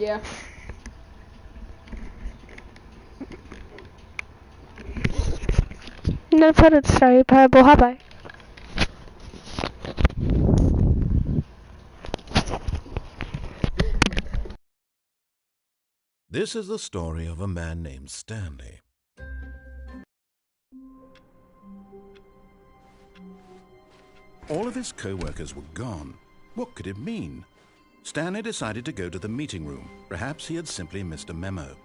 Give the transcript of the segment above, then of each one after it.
Yeah. Narroratorrrrr pa buhabay. This is the story of a man named Stanley. All of his co-workers were gone. What could it mean? Stanley decided to go to the meeting room. Perhaps he had simply missed a memo.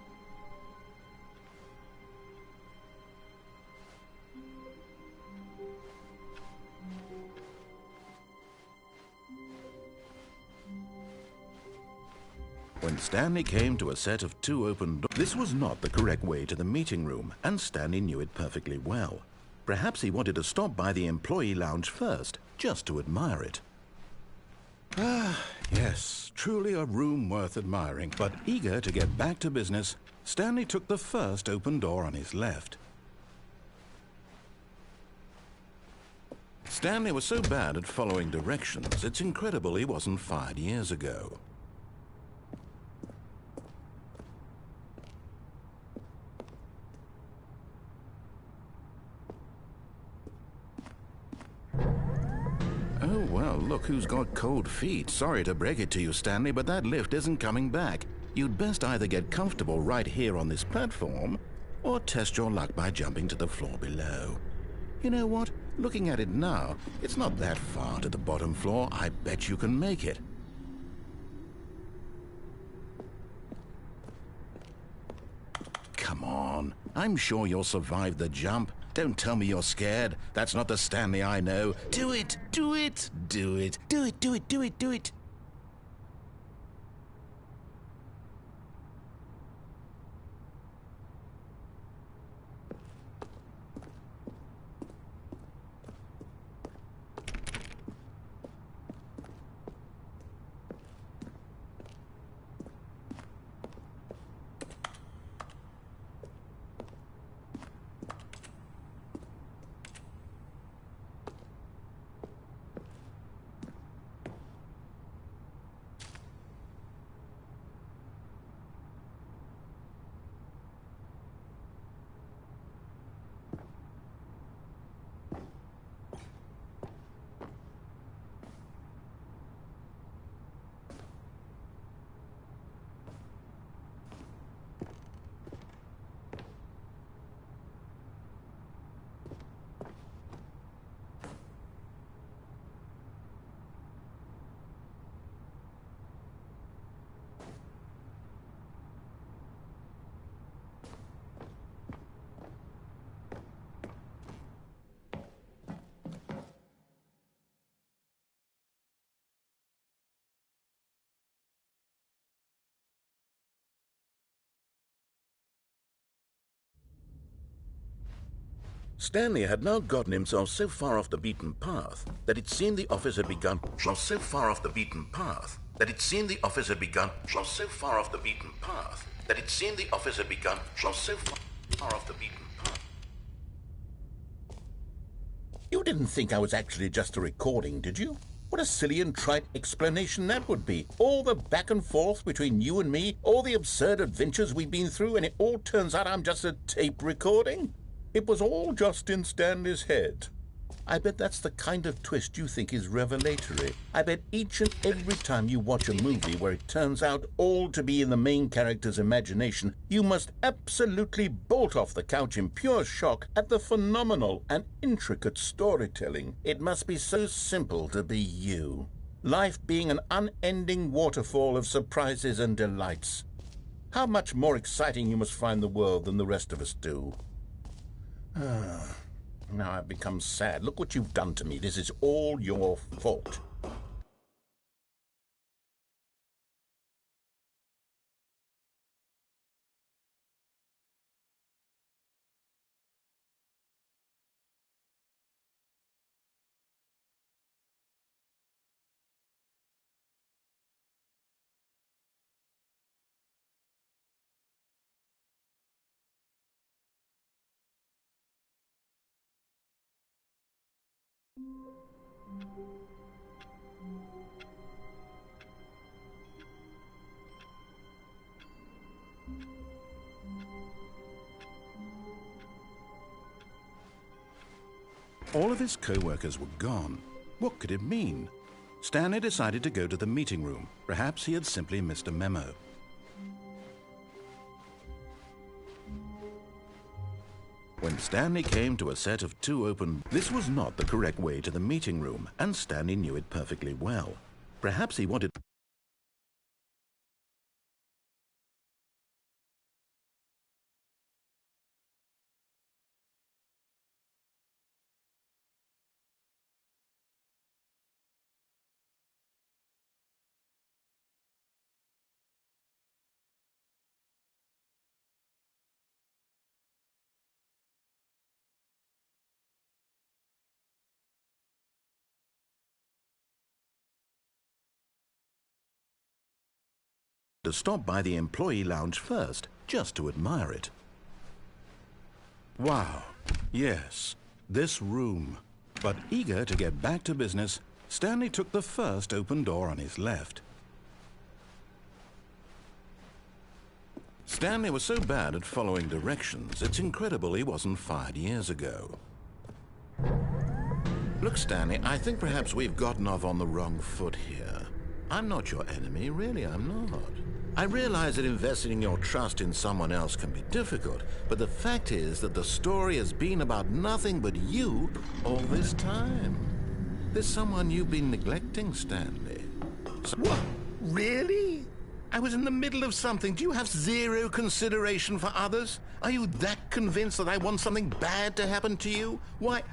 When Stanley came to a set of 2 open doors, this was not the correct way to the meeting room, and Stanley knew it perfectly well. Perhaps he wanted to stop by the employee lounge first, just to admire it. Ah, yes, truly a room worth admiring. But eager to get back to business, Stanley took the first open door on his left. Stanley was so bad at following directions, it's incredible he wasn't fired years ago. Oh, well, look who's got cold feet. Sorry to break it to you, Stanley, but that lift isn't coming back. You'd best either get comfortable right here on this platform, or test your luck by jumping to the floor below. You know what? Looking at it now, it's not that far to the bottom floor. I bet you can make it. Come on. I'm sure you'll survive the jump. Don't tell me you're scared. That's not the Stanley I know. Do it! Do it! Do it! Do it! Do it! Do it! Do it! Stanley had now gotten himself so far off the beaten path that it seemed the office had begun. So far off the beaten path that it seemed the office had begun. So far off the beaten path that it seemed the office had begun. So far off the beaten path. You didn't think I was actually just a recording, did you? What a silly and trite explanation that would be. All the back and forth between you and me, all the absurd adventures we've been through, and it all turns out I'm just a tape recording? It was all just in Stanley's head. I bet that's the kind of twist you think is revelatory. I bet each and every time you watch a movie where it turns out all to be in the main character's imagination, you must absolutely bolt off the couch in pure shock at the phenomenal and intricate storytelling. It must be so simple to be you. Life being an unending waterfall of surprises and delights. How much more exciting you must find the world than the rest of us do. Now I've become sad. Look what you've done to me. This is all your fault. All of his co-workers were gone. What could it mean? Stanley decided to go to the meeting room. Perhaps he had simply missed a memo. When Stanley came to a set of two open... This was not the correct way to the meeting room, and Stanley knew it perfectly well. Perhaps he wanted... to stop by the employee lounge first, just to admire it. Wow, yes, this room. But eager to get back to business, Stanley took the first open door on his left. Stanley was so bad at following directions, it's incredible he wasn't fired years ago. Look, Stanley, I think perhaps we've gotten off on the wrong foot here. I'm not your enemy, really, I'm not. I realize that investing your trust in someone else can be difficult, but the fact is that the story has been about nothing but you all this time. There's someone you've been neglecting, Stanley. What? Really? I was in the middle of something. Do you have zero consideration for others? Are you that convinced that I want something bad to happen to you? Why,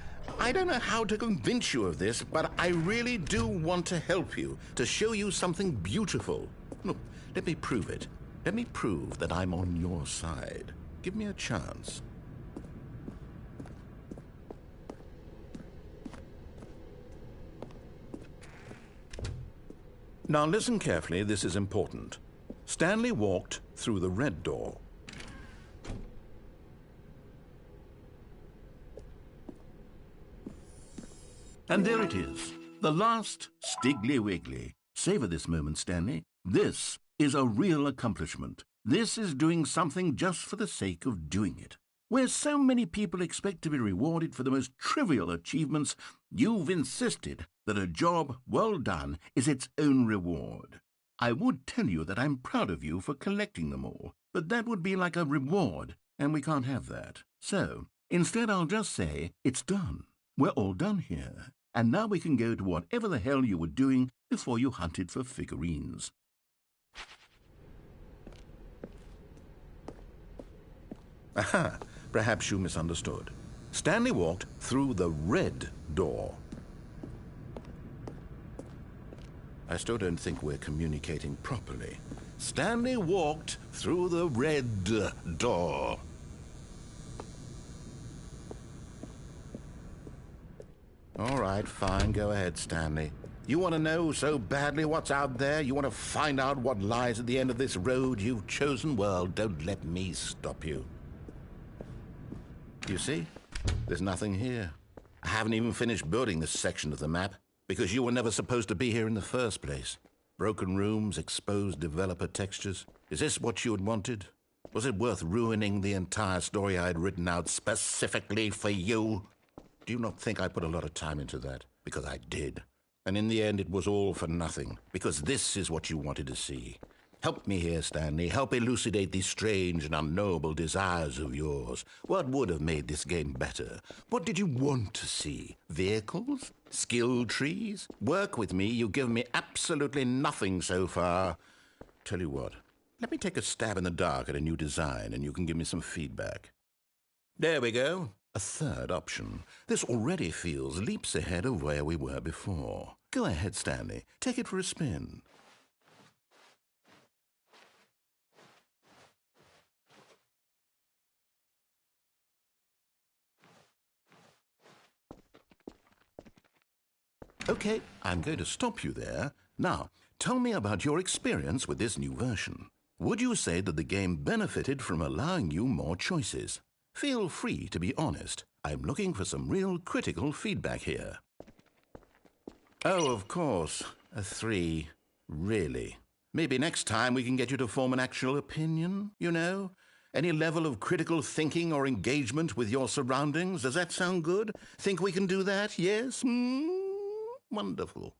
I don't know how to convince you of this, but I really do want to help you, to show you something beautiful. Look, let me prove it. Let me prove that I'm on your side. Give me a chance. Now listen carefully, this is important. Stanley walked through the red door. And there it is, the last Stiggly Wiggly. Savor this moment, Stanley. This is a real accomplishment. This is doing something just for the sake of doing it. Where so many people expect to be rewarded for the most trivial achievements, you've insisted that a job well done is its own reward. I would tell you that I'm proud of you for collecting them all, but that would be like a reward, and we can't have that. So, instead I'll just say, it's done. We're all done here, and now we can go to whatever the hell you were doing before you hunted for figurines. Aha, perhaps you misunderstood. Stanley walked through the red door. I still don't think we're communicating properly. Stanley walked through the red door. All right, fine, go ahead, Stanley. You want to know so badly what's out there? You want to find out what lies at the end of this road you've chosen? Well, don't let me stop you. You see? There's nothing here. I haven't even finished building this section of the map, because you were never supposed to be here in the first place. Broken rooms, exposed developer textures. Is this what you had wanted? Was it worth ruining the entire story I had written out specifically for you? Do you not think I put a lot of time into that? Because I did. And in the end, it was all for nothing, because this is what you wanted to see. Help me here, Stanley. Help elucidate these strange and unknowable desires of yours. What would have made this game better? What did you want to see? Vehicles? Skill trees? Work with me. You've given me absolutely nothing so far. Tell you what, let me take a stab in the dark at a new design, and you can give me some feedback. There we go. A third option. This already feels leaps ahead of where we were before. Go ahead, Stanley. Take it for a spin. Okay, I'm going to stop you there. Now, tell me about your experience with this new version. Would you say that the game benefited from allowing you more choices? Feel free to be honest. I'm looking for some real critical feedback here. Oh, of course. A 3. Really. Maybe next time we can get you to form an actual opinion, you know? Any level of critical thinking or engagement with your surroundings? Does that sound good? Think we can do that? Yes? Wonderful.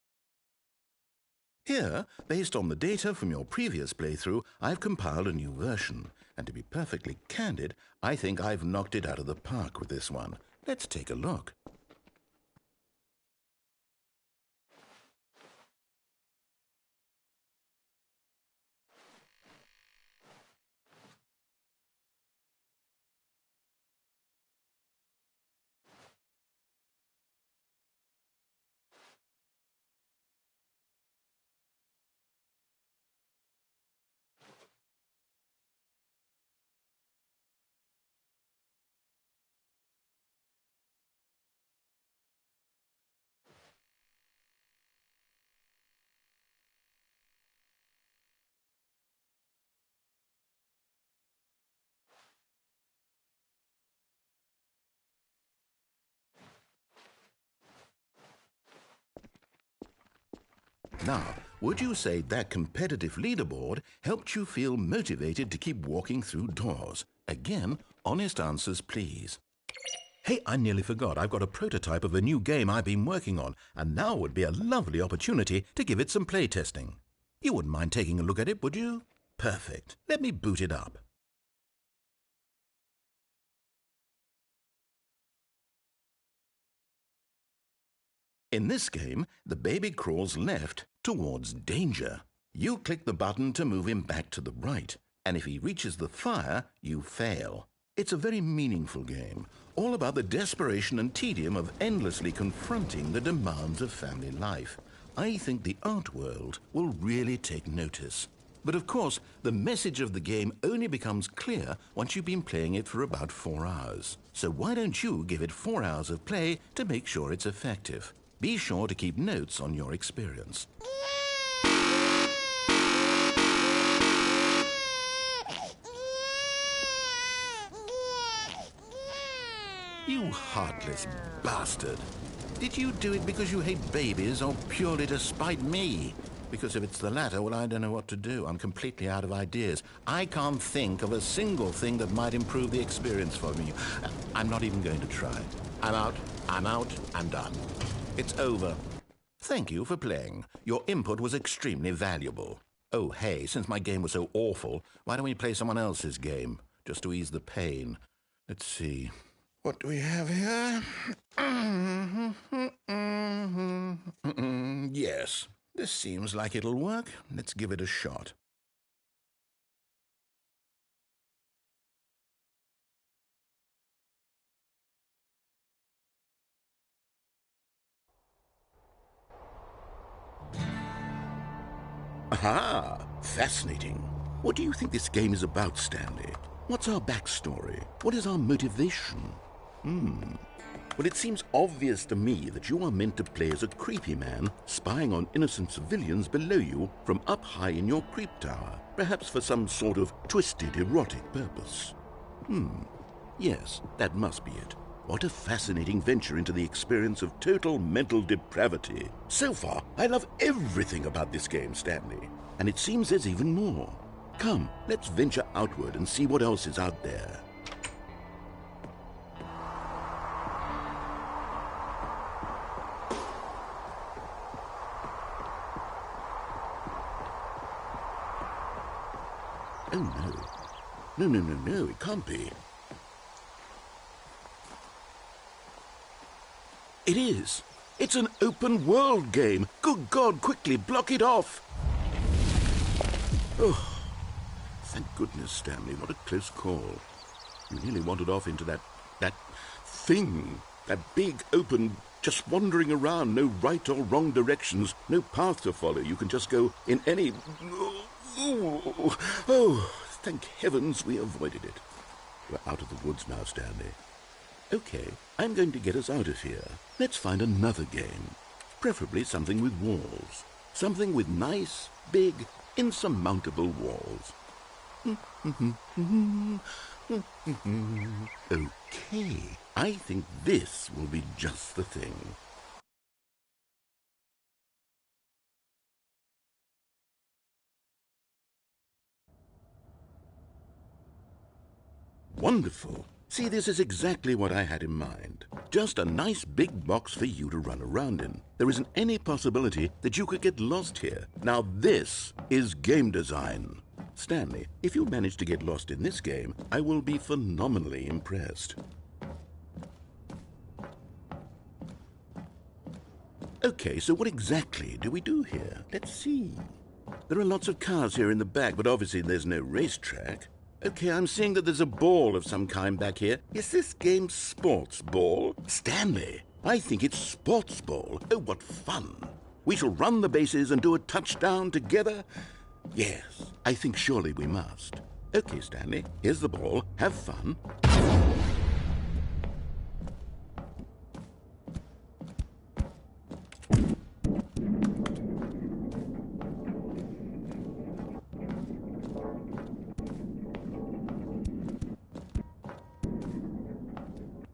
Here, based on the data from your previous playthrough, I've compiled a new version. And to be perfectly candid, I think I've knocked it out of the park with this one. Let's take a look. Now, would you say that competitive leaderboard helped you feel motivated to keep walking through doors? Again, honest answers, please. Hey, I nearly forgot. I've got a prototype of a new game I've been working on, and now would be a lovely opportunity to give it some play testing. You wouldn't mind taking a look at it, would you? Perfect. Let me boot it up. In this game, the baby crawls left towards danger. You click the button to move him back to the right, and if he reaches the fire, you fail. It's a very meaningful game, all about the desperation and tedium of endlessly confronting the demands of family life. I think the art world will really take notice. But of course, the message of the game only becomes clear once you've been playing it for about 4 hours. So why don't you give it 4 hours of play to make sure it's effective? Be sure to keep notes on your experience. You heartless bastard. Did you do it because you hate babies or purely to spite me? Because if it's the latter, well, I don't know what to do. I'm completely out of ideas. I can't think of a single thing that might improve the experience for me. I'm not even going to try. I'm out, I'm done. It's over. Thank you for playing. Your input was extremely valuable. Oh, hey, since my game was so awful, why don't we play someone else's game, just to ease the pain? Let's see. What do we have here? Yes, this seems like it'll work. Let's give it a shot. Aha! Fascinating. What do you think this game is about, Stanley? What's our backstory? What is our motivation? Well, it seems obvious to me that you are meant to play as a creepy man spying on innocent civilians below you from up high in your creep tower, perhaps for some sort of twisted erotic purpose. Yes, that must be it. What a fascinating venture into the experience of total mental depravity. So far, I love everything about this game, Stanley. And it seems there's even more. Come, let's venture outward and see what else is out there. Oh, no. No, it can't be. It is. It's an open world game. Good God, quickly, block it off. Oh, thank goodness, Stanley. What a close call. You nearly wandered off into that thing. That big, open, just wandering around. No right or wrong directions. No path to follow. You can just go in any... Oh, thank heavens we avoided it. We're out of the woods now, Stanley. Okay, I'm going to get us out of here. Let's find another game. Preferably something with walls. Something with nice, big, insurmountable walls. Okay, I think this will be just the thing. wonderful. See, this is exactly what I had in mind. Just a nice big box for you to run around in. There isn't any possibility that you could get lost here. Now this is game design. Stanley, if you manage to get lost in this game, I will be phenomenally impressed. Okay, so what exactly do we do here? Let's see. There are lots of cars here in the back, but obviously there's no racetrack. Okay, I'm seeing that there's a ball of some kind back here. Is this game sports ball? Stanley, I think it's sports ball. Oh, what fun. We shall run the bases and do a touchdown together. Yes, I think surely we must. Okay, Stanley, here's the ball. Have fun.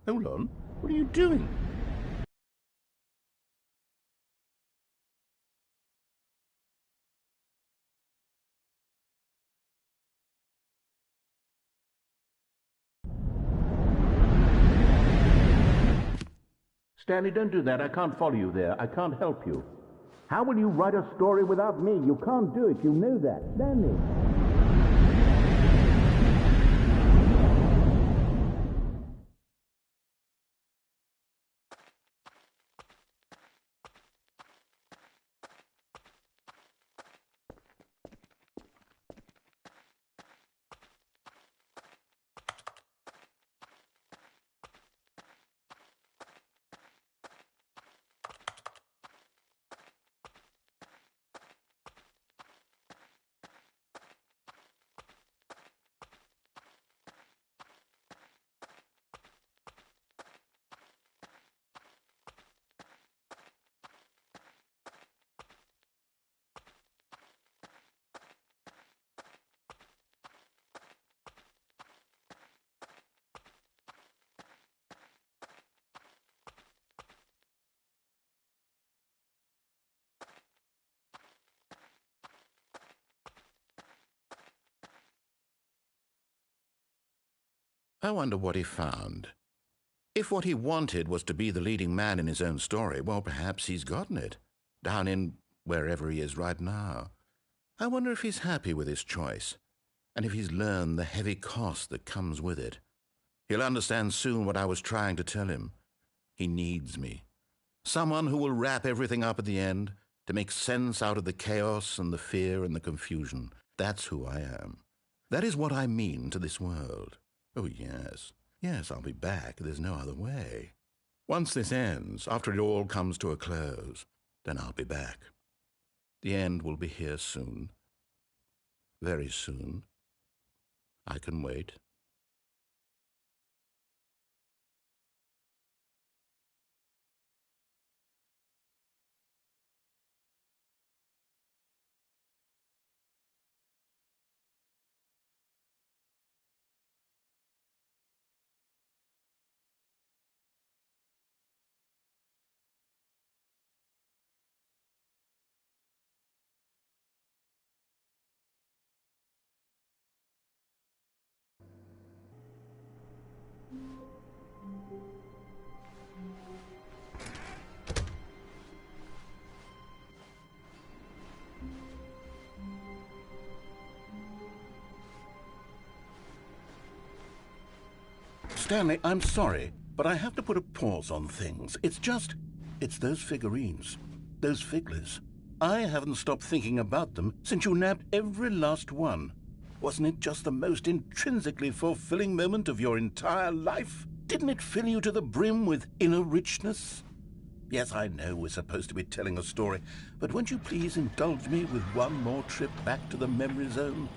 Hold on. What are you doing? Stanley, don't do that. I can't follow you there. I can't help you. How will you write a story without me? You can't do it. You know that. Stanley. I wonder what he found. If what he wanted was to be the leading man in his own story, well, perhaps he's gotten it, down in wherever he is right now. I wonder if he's happy with his choice, and if he's learned the heavy cost that comes with it. He'll understand soon what I was trying to tell him. He needs me. Someone who will wrap everything up at the end, to make sense out of the chaos and the fear and the confusion. That's who I am. That is what I mean to this world. Oh, yes. Yes, I'll be back. There's no other way. Once this ends, after it all comes to a close, then I'll be back. The end will be here soon. Very soon. I can wait. Stanley, I'm sorry, but I have to put a pause on things. It's those figurines, those figglers. I haven't stopped thinking about them since you nabbed every last one. Wasn't it just the most intrinsically fulfilling moment of your entire life? Didn't it fill you to the brim with inner richness? Yes, I know we're supposed to be telling a story, but won't you please indulge me with one more trip back to the memory zone?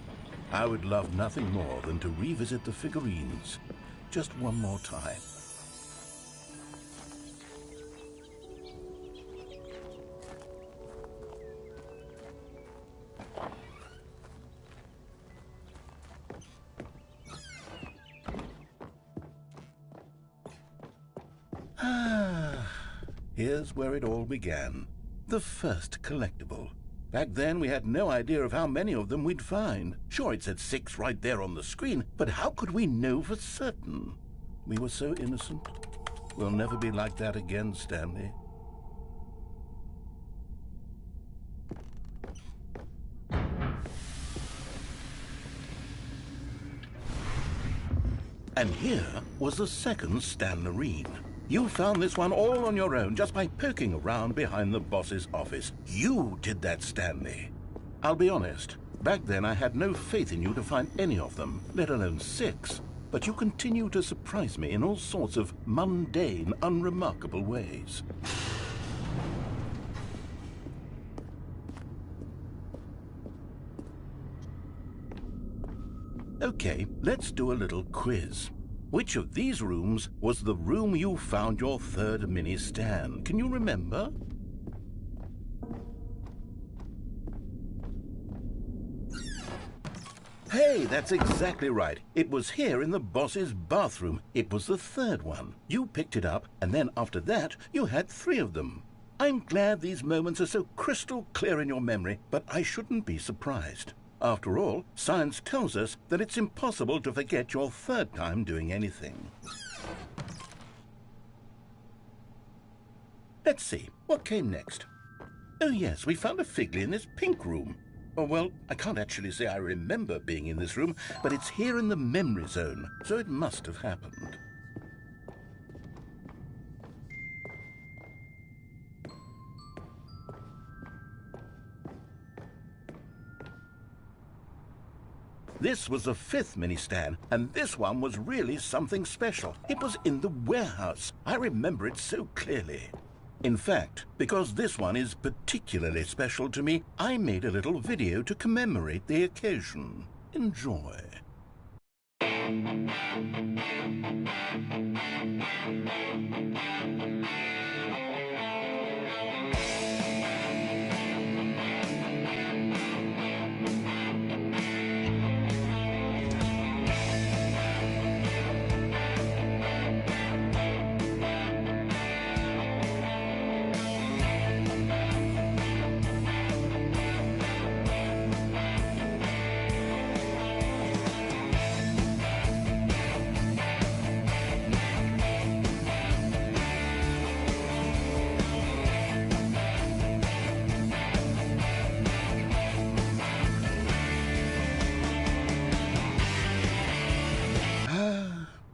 I would love nothing more than to revisit the figurines. Just one more time. Here's where it all began. The first collectible. Back then, we had no idea of how many of them we'd find. Sure, it said 6 right there on the screen, but how could we know for certain? We were so innocent. We'll never be like that again, Stanley. And here was the second Stanlerine. You found this one all on your own just by poking around behind the boss's office. You did that, Stanley. I'll be honest, back then I had no faith in you to find any of them, let alone 6. But you continue to surprise me in all sorts of mundane, unremarkable ways. Okay, let's do a little quiz. Which of these rooms was the room you found your third mini-Stan? Can you remember? Hey, that's exactly right. It was here in the boss's bathroom. It was the third one. You picked it up, and then after that, you had 3 of them. I'm glad these moments are so crystal clear in your memory, but I shouldn't be surprised. After all, science tells us that it's impossible to forget your third time doing anything. Let's see, what came next? Oh yes, we found a Figley in this pink room. Oh, well, I can't actually say I remember being in this room, but it's here in the memory zone, so it must have happened. This was the 5th mini-Stan, and this one was really something special. It was in the warehouse. I remember it so clearly. In fact, because this one is particularly special to me, I made a little video to commemorate the occasion. Enjoy.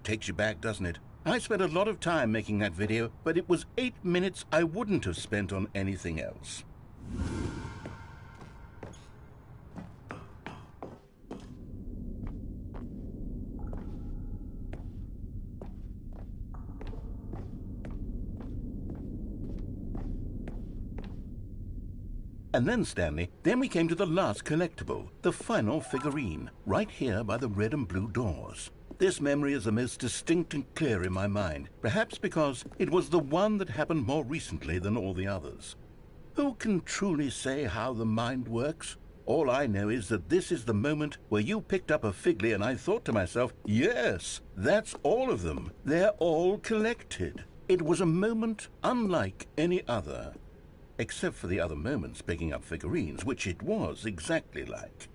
Takes you back, doesn't it? I spent a lot of time making that video, but it was 8 minutes I wouldn't have spent on anything else. And then, Stanley, then we came to the last collectible, the final figurine, right here by the red and blue doors. This memory is the most distinct and clear in my mind, perhaps because it was the one that happened more recently than all the others. Who can truly say how the mind works? All I know is that this is the moment where you picked up a Figley and I thought to myself, yes, that's all of them. They're all collected. It was a moment unlike any other, except for the other moments picking up figurines, which it was exactly like.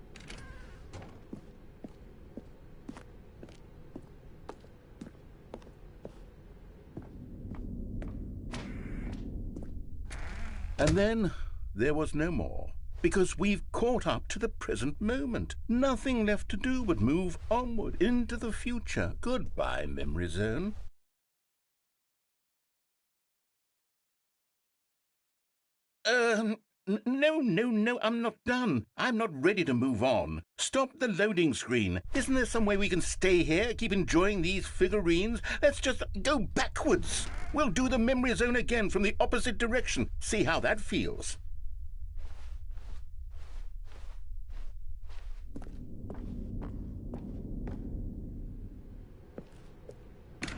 And then there was no more, because we've caught up to the present moment. Nothing left to do but move onward into the future. Goodbye, memory zone. No, I'm not done. I'm not ready to move on. Stop the loading screen. Isn't there some way we can stay here, keep enjoying these figurines? Let's just go backwards. We'll do the memory zone again from the opposite direction. See how that feels.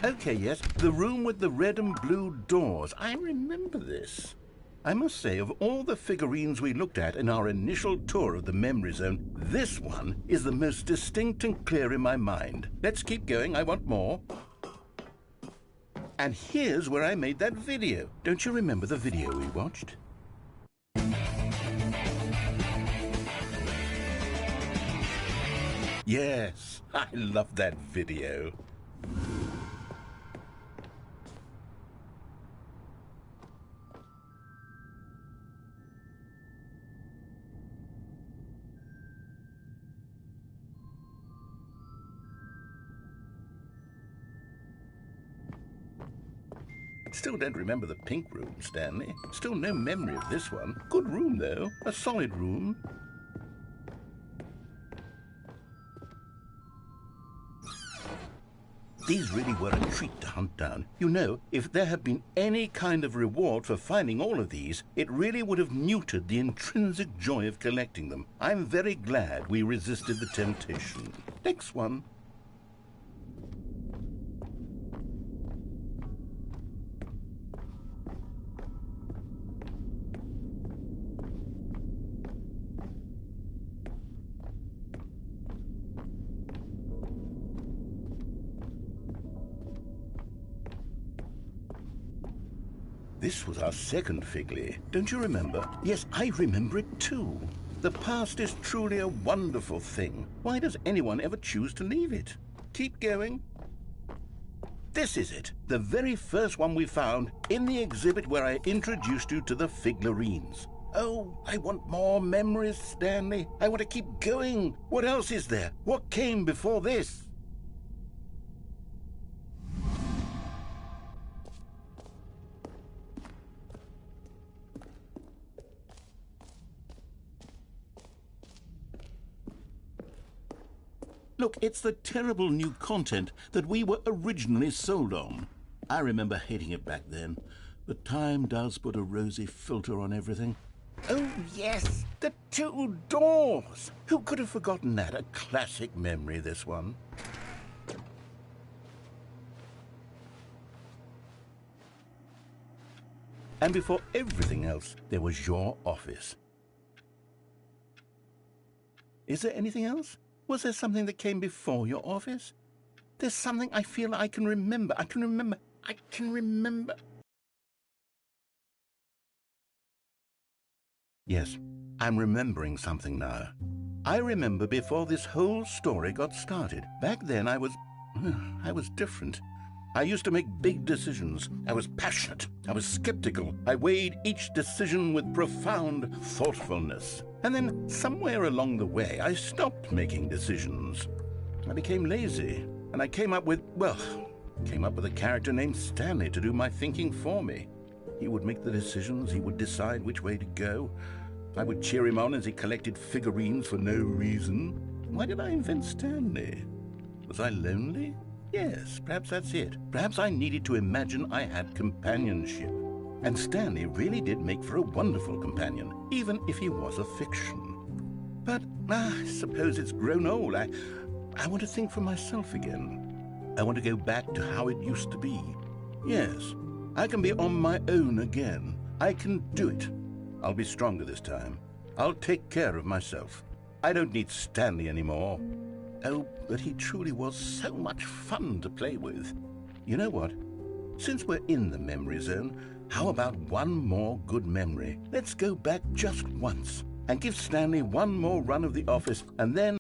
Okay, yes, the room with the red and blue doors. I remember this. I must say, of all the figurines we looked at in our initial tour of the memory zone, this one is the most distinct and clear in my mind. Let's keep going, I want more. And here's where I made that video. Don't you remember the video we watched? Yes, I love that video. Still don't remember the pink room, Stanley. Still no memory of this one. Good room, though. A solid room. These really were a treat to hunt down. You know, if there had been any kind of reward for finding all of these, it really would have muted the intrinsic joy of collecting them. I'm very glad we resisted the temptation. Next one. This was our second Figley. Don't you remember? Yes, I remember it too. The past is truly a wonderful thing. Why does anyone ever choose to leave it? Keep going. This is it. The very first one we found in the exhibit where I introduced you to the figlarines. Oh, I want more memories, Stanley. I want to keep going. What else is there? What came before this? Look, it's the terrible new content that we were originally sold on. I remember hating it back then, but time does put a rosy filter on everything. Oh, yes, the two doors. Who could have forgotten that? A classic memory, this one. And before everything else, there was your office. Is there anything else? Was there something that came before your office? There's something I feel I can remember. I can remember. Yes, I'm remembering something now. I remember before this whole story got started. Back then I was different. I used to make big decisions. I was passionate. I was skeptical. I weighed each decision with profound thoughtfulness. And then somewhere along the way, I stopped making decisions. I became lazy, and I came up with a character named Stanley to do my thinking for me. He would make the decisions. He would decide which way to go. I would cheer him on as he collected figurines for no reason. Why did I invent Stanley? Was I lonely? Yes, perhaps that's it. Perhaps I needed to imagine I had companionship. And Stanley really did make for a wonderful companion, even if he was a fiction. But I suppose it's grown old. I want to think for myself again. I want to go back to how it used to be. Yes, I can be on my own again. I can do it. I'll be stronger this time. I'll take care of myself. I don't need Stanley anymore. Oh, but he truly was so much fun to play with. You know what? Since we're in the memory zone, how about one more good memory? Let's go back just once and give Stanley one more run of the office, and then